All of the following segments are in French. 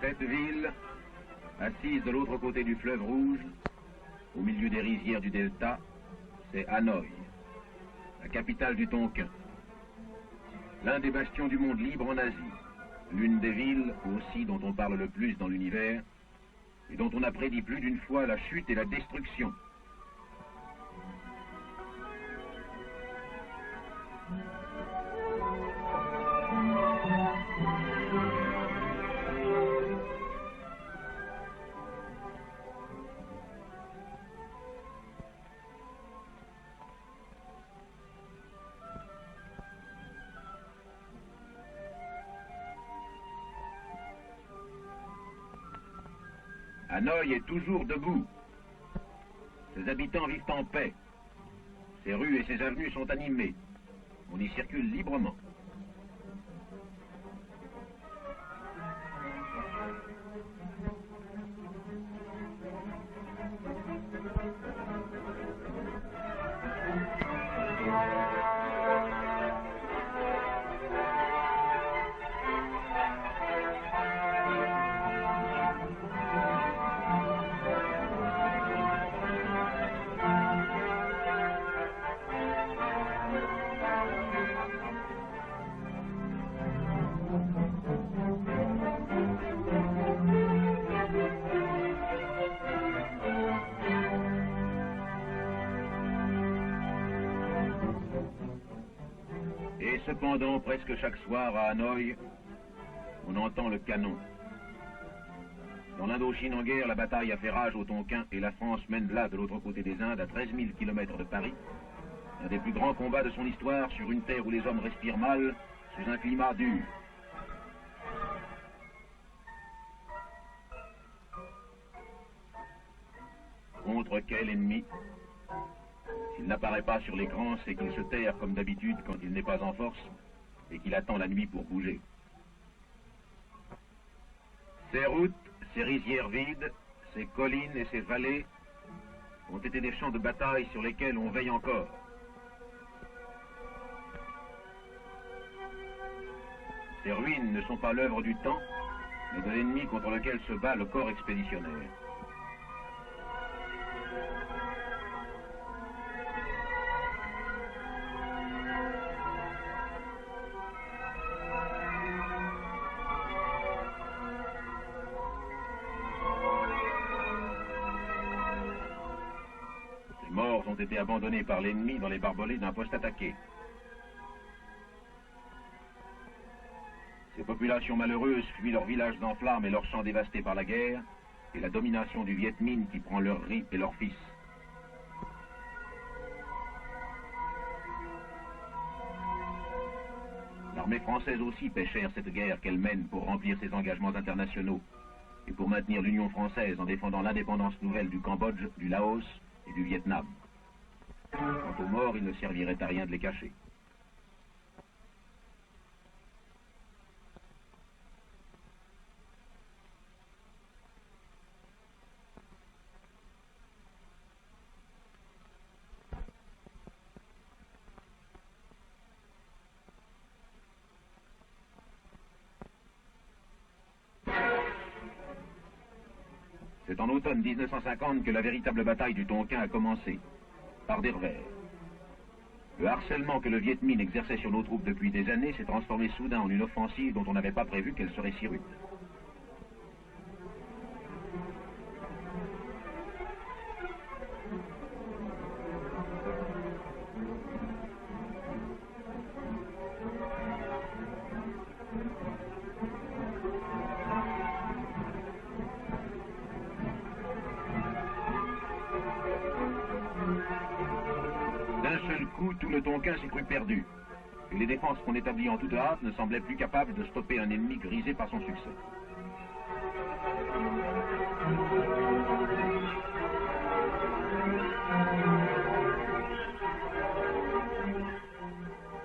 Cette ville, assise de l'autre côté du fleuve Rouge, au milieu des rizières du delta, c'est Hanoï, la capitale du Tonkin. L'un des bastions du monde libre en Asie, l'une des villes aussi dont on parle le plus dans l'univers et dont on a prédit plus d'une fois la chute et la destruction. Hanoï est toujours debout. Ses habitants vivent en paix. Ses rues et ses avenues sont animées. On y circule librement. Et cependant, presque chaque soir à Hanoï, on entend le canon. Dans l'Indochine en guerre, la bataille a fait rage au Tonkin et la France mène là, de l'autre côté des Indes, à 13 000 km de Paris, un des plus grands combats de son histoire sur une terre où les hommes respirent mal, sous un climat dur. Contre quel ennemi? S'il n'apparaît pas sur l'écran, c'est qu'il se terre comme d'habitude quand il n'est pas en force et qu'il attend la nuit pour bouger. Ces routes, ces rizières vides, ces collines et ces vallées ont été des champs de bataille sur lesquels on veille encore. Ces ruines ne sont pas l'œuvre du temps, mais de l'ennemi contre lequel se bat le corps expéditionnaire. Ces morts ont été abandonnés par l'ennemi dans les barbelés d'un poste attaqué. Ces populations malheureuses fuient leurs villages en flammes et leurs champs dévastés par la guerre et la domination du Viet Minh qui prend leurs riz et leurs fils. L'armée française aussi paie cher cette guerre qu'elle mène pour remplir ses engagements internationaux et pour maintenir l'Union française en défendant l'indépendance nouvelle du Cambodge, du Laos et du Vietnam. Quant aux morts, il ne servirait à rien de les cacher. C'est en automne 1950 que la véritable bataille du Tonkin a commencé, par des revers. Le harcèlement que le Viet Minh exerçait sur nos troupes depuis des années s'est transformé soudain en une offensive dont on n'avait pas prévu qu'elle serait si rude. Tout le Tonkin s'est cru perdu, et les défenses qu'on établit en toute hâte ne semblaient plus capables de stopper un ennemi grisé par son succès.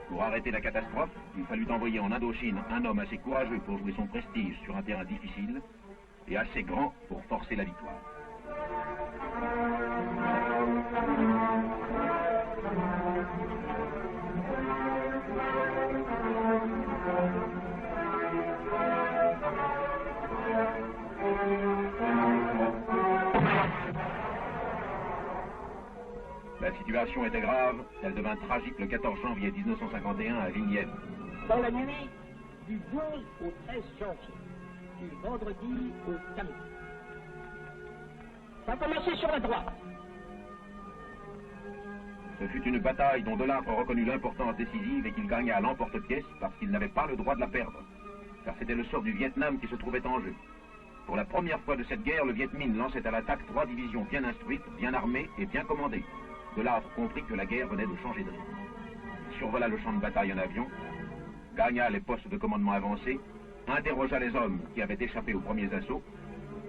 Pour arrêter la catastrophe, il fallut envoyer en Indochine un homme assez courageux pour jouer son prestige sur un terrain difficile et assez grand pour forcer la victoire. situation était grave, elle devint tragique le 14 janvier 1951 à Vignelles. Dans la nuit du 12 au 13 janvier, du vendredi au samedi. Ça a commencé sur la droite. Ce fut une bataille dont Delattre reconnut l'importance décisive et qu'il gagna à l'emporte-pièce parce qu'il n'avait pas le droit de la perdre. Car c'était le sort du Vietnam qui se trouvait en jeu. Pour la première fois de cette guerre, le Viet Minh lançait à l'attaque 3 divisions bien instruites, bien armées et bien commandées. Delattre comprit que la guerre venait de changer de rythme. Il survola le champ de bataille en avion, gagna les postes de commandement avancés, interrogea les hommes qui avaient échappé aux premiers assauts,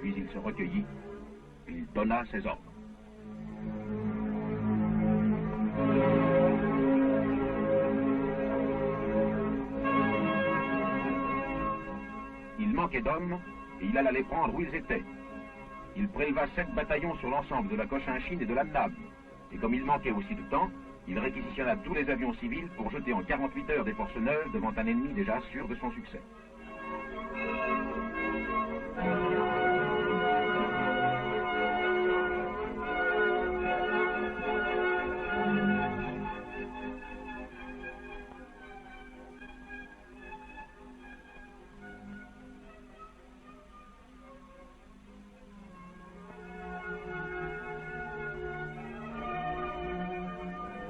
puis il se recueillit et il donna ses ordres. Il manquait d'hommes et il alla les prendre où ils étaient. Il préleva 7 bataillons sur l'ensemble de la Cochinchine et de l'Annam. Et comme il manquait aussi de temps, il réquisitionna tous les avions civils pour jeter en 48 heures des forces neuves devant un ennemi déjà sûr de son succès.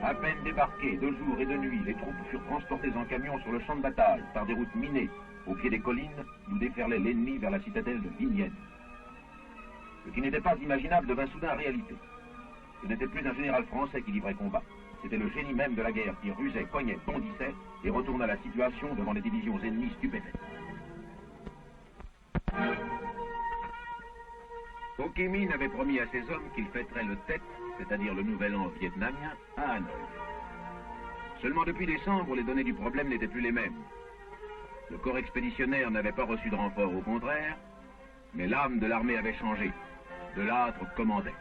À peine débarqués, de jour et de nuit, les troupes furent transportées en camions sur le champ de bataille, par des routes minées, au pied des collines, d'où déferlait l'ennemi vers la citadelle de Vignelles. Ce qui n'était pas imaginable devint soudain réalité. Ce n'était plus un général français qui livrait combat. C'était le génie même de la guerre qui rusait, cognait, bondissait et retourna la situation devant les divisions ennemies stupéfaites. Ho Chi Minh avait promis à ses hommes qu'il fêterait le Tet, c'est-à-dire le nouvel an vietnamien, à Hanoï. Seulement depuis décembre, les données du problème n'étaient plus les mêmes. Le corps expéditionnaire n'avait pas reçu de renfort, au contraire, mais l'âme de l'armée avait changé. Delattre commandait.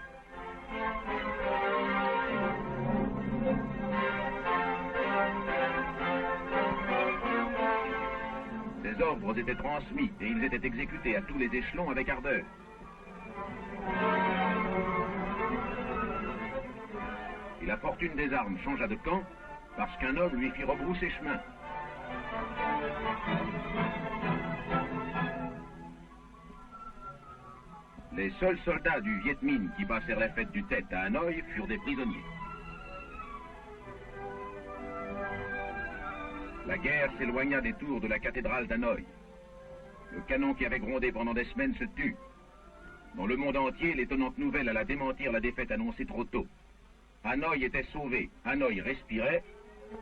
Ses ordres étaient transmis et ils étaient exécutés à tous les échelons avec ardeur. Et la fortune des armes changea de camp parce qu'un homme lui fit rebrousser chemin. Les seuls soldats du Viet Minh qui passèrent la fête du Tet à Hanoï furent des prisonniers. La guerre s'éloigna des tours de la cathédrale d'Hanoï. Le canon qui avait grondé pendant des semaines se tut. Dans le monde entier, l'étonnante nouvelle alla démentir la défaite annoncée trop tôt. Hanoï était sauvé, Hanoï respirait,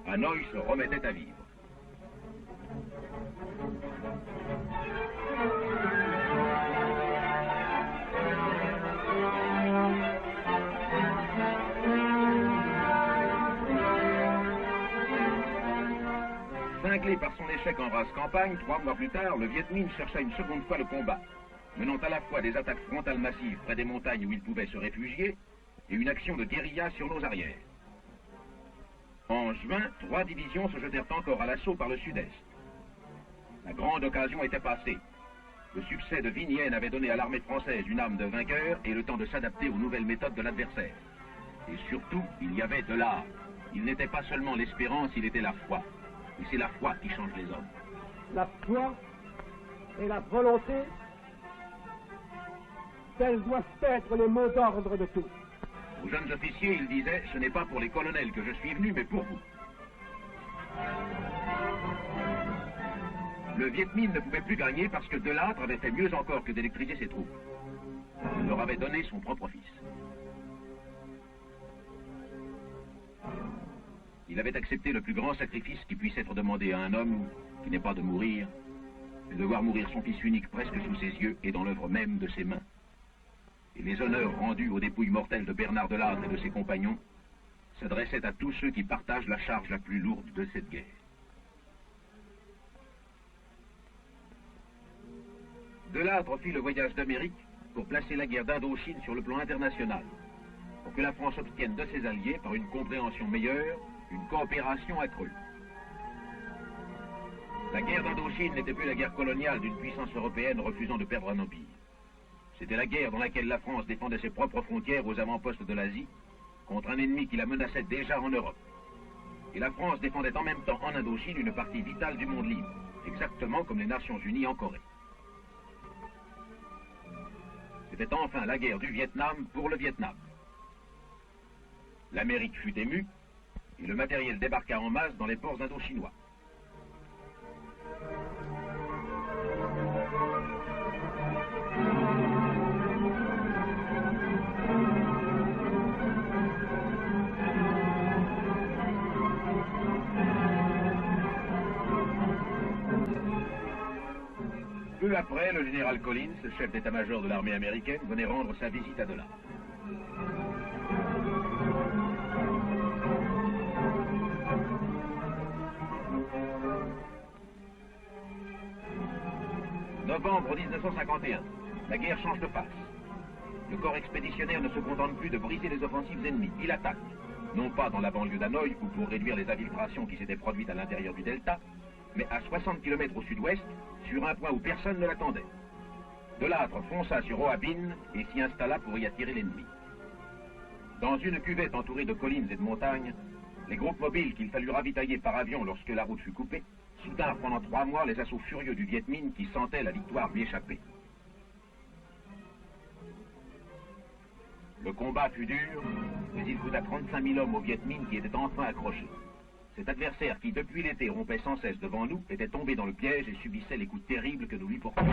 Hanoï se remettait à vivre. Cinglé par son échec en rase campagne, 3 mois plus tard, le Viet Minh chercha une seconde fois le combat, menant à la fois des attaques frontales massives près des montagnes où il pouvait se réfugier et une action de guérilla sur nos arrières. En juin, 3 divisions se jetèrent encore à l'assaut par le sud-est. La grande occasion était passée. Le succès de Vignelles avait donné à l'armée française une arme de vainqueur et le temps de s'adapter aux nouvelles méthodes de l'adversaire. Et surtout, il y avait Delattre. Il n'était pas seulement l'espérance, il était la foi. Et c'est la foi qui change les hommes. La foi et la volonté, tels doivent être les mots d'ordre de tous. Aux jeunes officiers, il disait, ce n'est pas pour les colonels que je suis venu, mais pour vous. Le Viet Minh ne pouvait plus gagner parce que Delattre avait fait mieux encore que d'électriser ses troupes. Il leur avait donné son propre fils. Il avait accepté le plus grand sacrifice qui puisse être demandé à un homme qui n'est pas de mourir, mais de voir mourir son fils unique presque sous ses yeux et dans l'œuvre même de ses mains. Et les honneurs rendus aux dépouilles mortelles de Bernard Delattre et de ses compagnons s'adressaient à tous ceux qui partagent la charge la plus lourde de cette guerre. Delattre fit le voyage d'Amérique pour placer la guerre d'Indochine sur le plan international, pour que la France obtienne de ses alliés, par une compréhension meilleure, une coopération accrue. La guerre d'Indochine n'était plus la guerre coloniale d'une puissance européenne refusant de perdre un empire. C'était la guerre dans laquelle la France défendait ses propres frontières aux avant-postes de l'Asie contre un ennemi qui la menaçait déjà en Europe. Et la France défendait en même temps en Indochine une partie vitale du monde libre, exactement comme les Nations Unies en Corée. C'était enfin la guerre du Vietnam pour le Vietnam. L'Amérique fut émue et le matériel débarqua en masse dans les ports indo-chinois. Peu après, le général Collins, chef d'état-major de l'armée américaine, venait rendre sa visite à Delat. Novembre 1951, la guerre change de face. Le corps expéditionnaire ne se contente plus de briser les offensives ennemies. Il attaque, non pas dans la banlieue d'Hanoï ou pour réduire les infiltrations qui s'étaient produites à l'intérieur du delta, mais à 60 km au sud-ouest, sur un point où personne ne l'attendait. Delattre fonça sur Hoa Binh et s'y installa pour y attirer l'ennemi. Dans une cuvette entourée de collines et de montagnes, les groupes mobiles qu'il fallut ravitailler par avion lorsque la route fut coupée, soutinrent pendant 3 mois les assauts furieux du Viet Minh qui sentait la victoire lui échapper. Le combat fut dur, mais il coûta 35 000 hommes au Viet Minh qui étaient enfin accrochés. Cet adversaire qui, depuis l'été, rompait sans cesse devant nous, était tombé dans le piège et subissait les coups terribles que nous lui portions.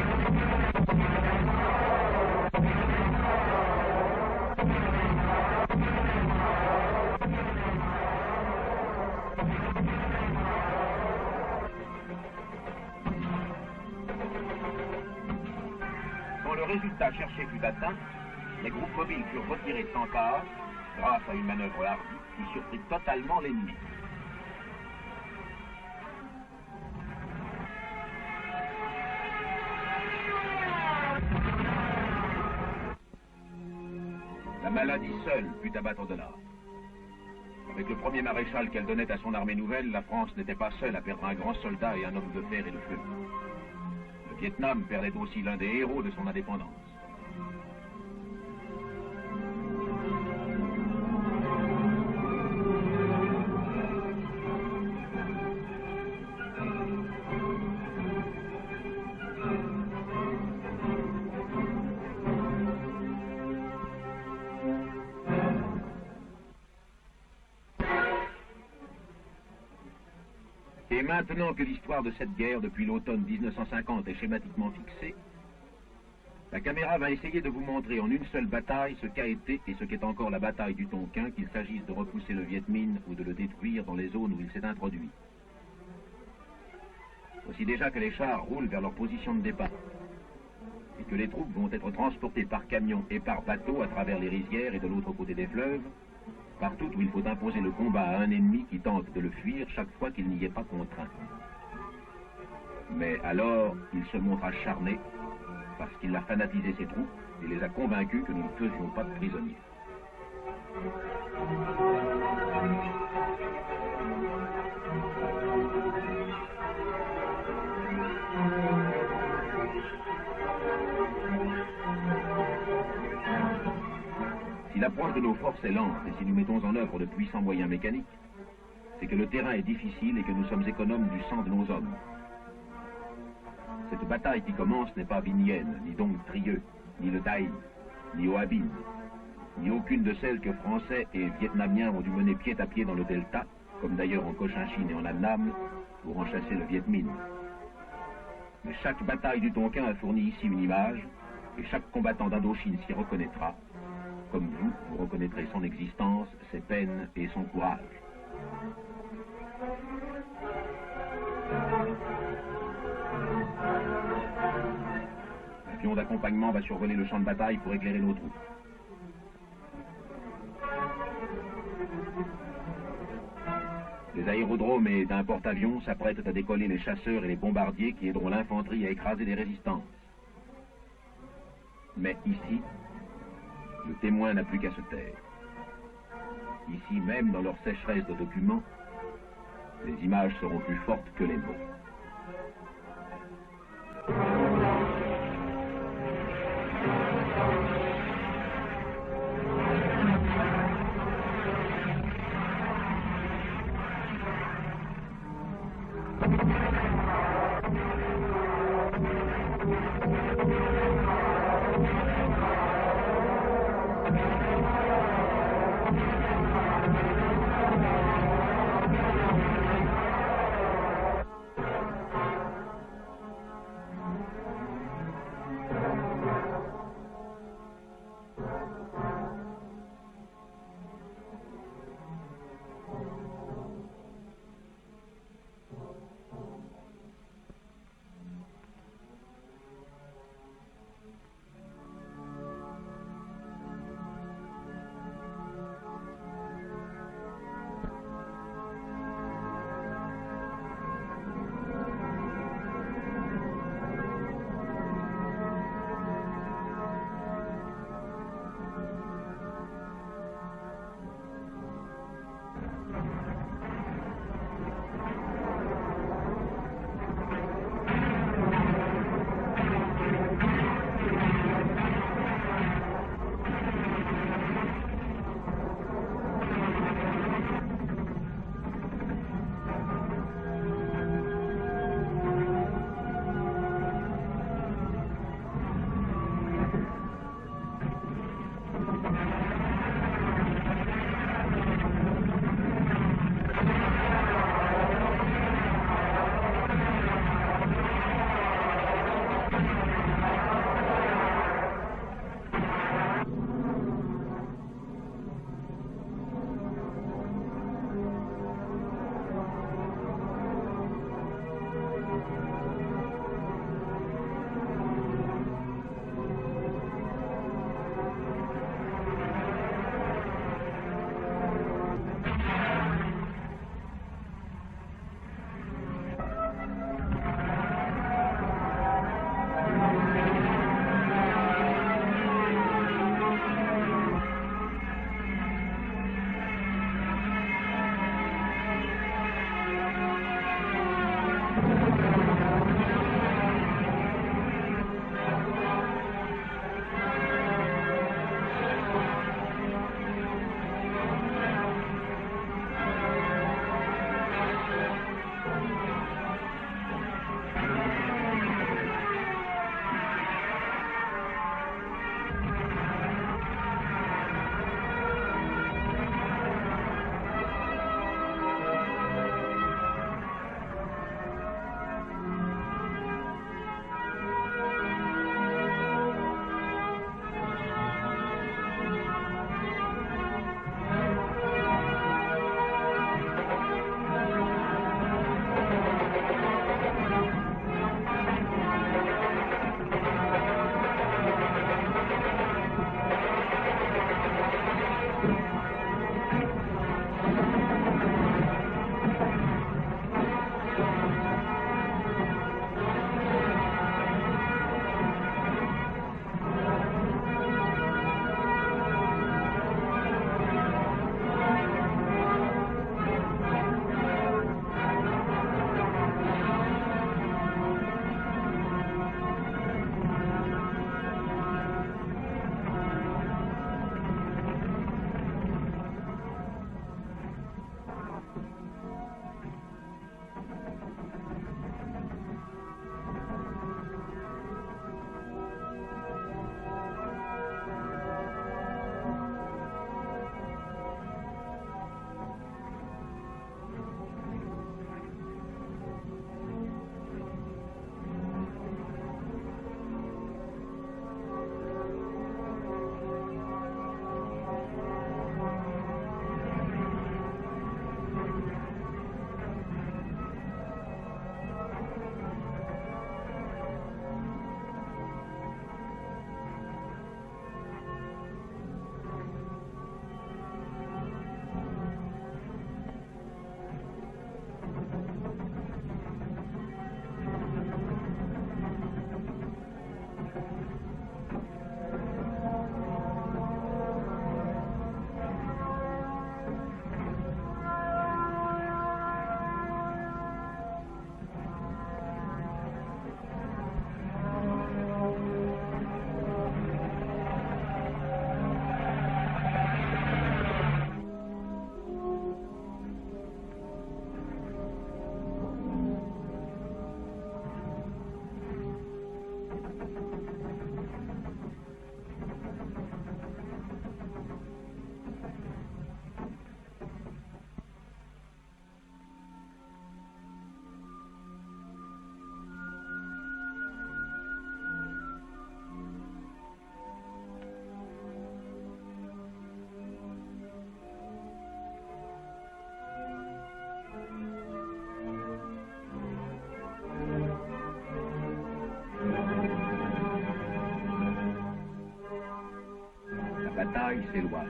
Quand le résultat cherché fut atteint, les groupes mobiles furent retirés sans quart, grâce à une manœuvre hardie qui surprit totalement l'ennemi. La maladie seule put abattre Delat. Avec le premier maréchal qu'elle donnait à son armée nouvelle, la France n'était pas seule à perdre un grand soldat et un homme de fer et de feu. Le Vietnam perdait aussi l'un des héros de son indépendance. Et maintenant que l'histoire de cette guerre depuis l'automne 1950 est schématiquement fixée, la caméra va essayer de vous montrer en une seule bataille ce qu'a été et ce qu'est encore la bataille du Tonkin, qu'il s'agisse de repousser le Viet Minh ou de le détruire dans les zones où il s'est introduit. Voici déjà que les chars roulent vers leur position de départ et que les troupes vont être transportées par camion et par bateau à travers les rizières et de l'autre côté des fleuves, partout où il faut imposer le combat à un ennemi qui tente de le fuir chaque fois qu'il n'y est pas contraint. Mais alors, il se montre acharné parce qu'il a fanatisé ses troupes et les a convaincus que nous ne faisions pas de prisonniers. Si l'approche de nos forces est lente et si nous mettons en œuvre de puissants moyens mécaniques, c'est que le terrain est difficile et que nous sommes économes du sang de nos hommes. Cette bataille qui commence n'est pas Vinh Nguyen, ni Dong Trieu, ni le Dai, ni Hoa Binh, ni aucune de celles que Français et Vietnamiens ont dû mener pied à pied dans le delta, comme d'ailleurs en Cochinchine et en Annam, pour en chasser le Viet Minh. Mais chaque bataille du Tonkin a fourni ici une image, et chaque combattant d'Indochine s'y reconnaîtra. Comme vous reconnaîtrez son existence, ses peines et son courage. L'avion d'accompagnement va survoler le champ de bataille pour éclairer nos troupes. Les aérodromes et d'un porte-avions s'apprêtent à décoller les chasseurs et les bombardiers qui aideront l'infanterie à écraser les résistances. Mais ici, le témoin n'a plus qu'à se taire. Ici même, dans leur sécheresse de documents, les images seront plus fortes que les mots. bataille s'éloigne.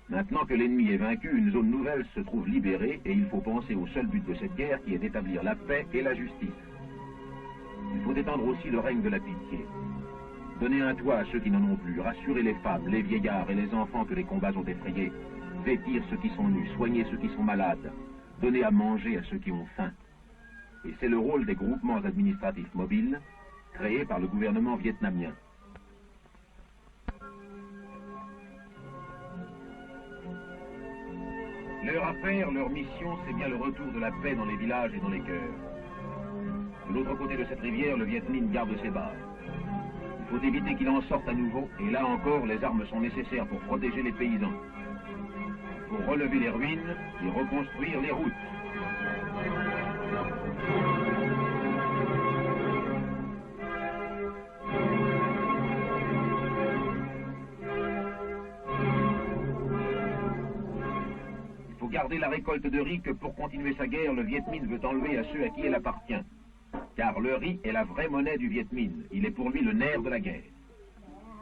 Maintenant que l'ennemi est vaincu, une zone nouvelle se trouve libérée et il faut penser au seul but de cette guerre qui est d'établir la paix et la justice. Il faut étendre aussi le règne de la pitié. Donner un toit à ceux qui n'en ont plus, rassurer les femmes, les vieillards et les enfants que les combats ont effrayés, vêtir ceux qui sont nus, soigner ceux qui sont malades, donner à manger à ceux qui ont faim. Et c'est le rôle des groupements administratifs mobiles créés par le gouvernement vietnamien. Leur affaire, leur mission, c'est bien le retour de la paix dans les villages et dans les cœurs. De l'autre côté de cette rivière, le Viet Minh garde ses barres. Il faut éviter qu'il en sorte à nouveau, et là encore, les armes sont nécessaires pour protéger les paysans. Il faut relever les ruines et reconstruire les routes. Garder la récolte de riz que pour continuer sa guerre, le Viet Minh veut enlever à ceux à qui elle appartient. Car le riz est la vraie monnaie du Viet Minh. Il est pour lui le nerf de la guerre.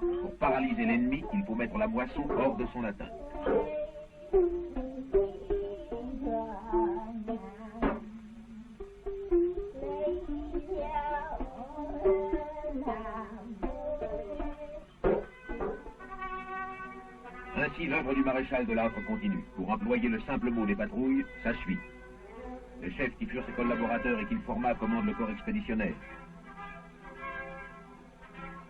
Pour paralyser l'ennemi, il faut mettre la moisson hors de son atteinte. Ainsi, l'œuvre du maréchal de Lattre continue. Pour employer le simple mot des patrouilles, ça suit. Les chefs qui furent ses collaborateurs et qu'il forma commandent le corps expéditionnaire.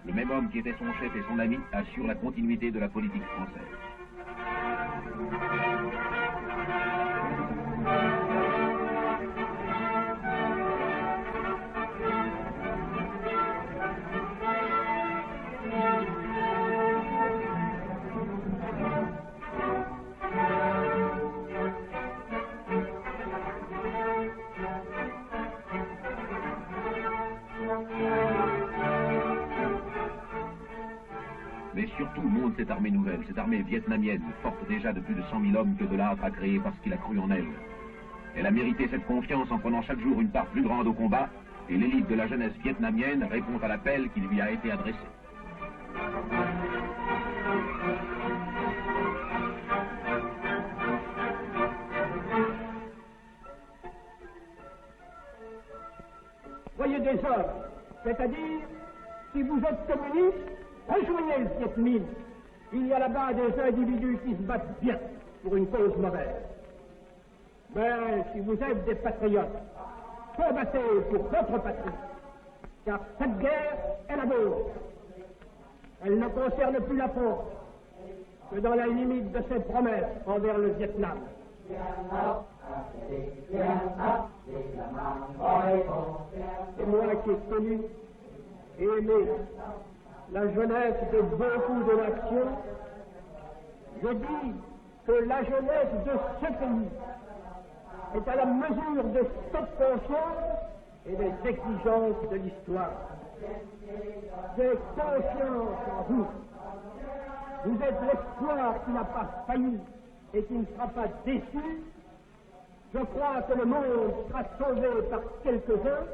Le même homme qui était son chef et son ami assure la continuité de la politique française. Mais surtout monte cette armée nouvelle, cette armée vietnamienne, forte déjà de plus de 100 000 hommes que de Lattre a créé parce qu'il a cru en elle. Elle a mérité cette confiance en prenant chaque jour une part plus grande au combat, et l'élite de la jeunesse vietnamienne répond à l'appel qui lui a été adressé. Soyez des hommes, c'est-à-dire, si vous êtes communiste, rejoignez le Viet Minh. Il y a là-bas des individus qui se battent bien pour une cause mauvaise. Mais si vous êtes des patriotes, combattez pour votre patrie. Car cette guerre est la vôtre. Elle ne concerne plus la France que dans la limite de ses promesses envers le Vietnam. C'est moi qui ai connu et aimé la jeunesse de beaucoup de nations. Je dis que la jeunesse de ce pays est à la mesure de cette conscience et des exigences de l'histoire. J'ai confiance en vous. Vous êtes l'espoir qui n'a pas failli et qui ne sera pas déçu. Je crois que le monde sera sauvé par quelques-uns.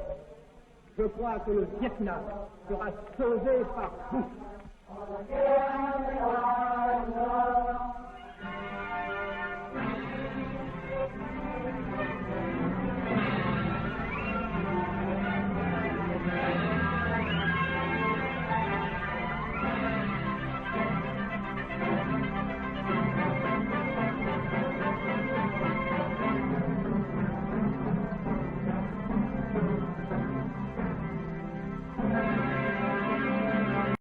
Je crois que le Vietnam sera sauvé par vous.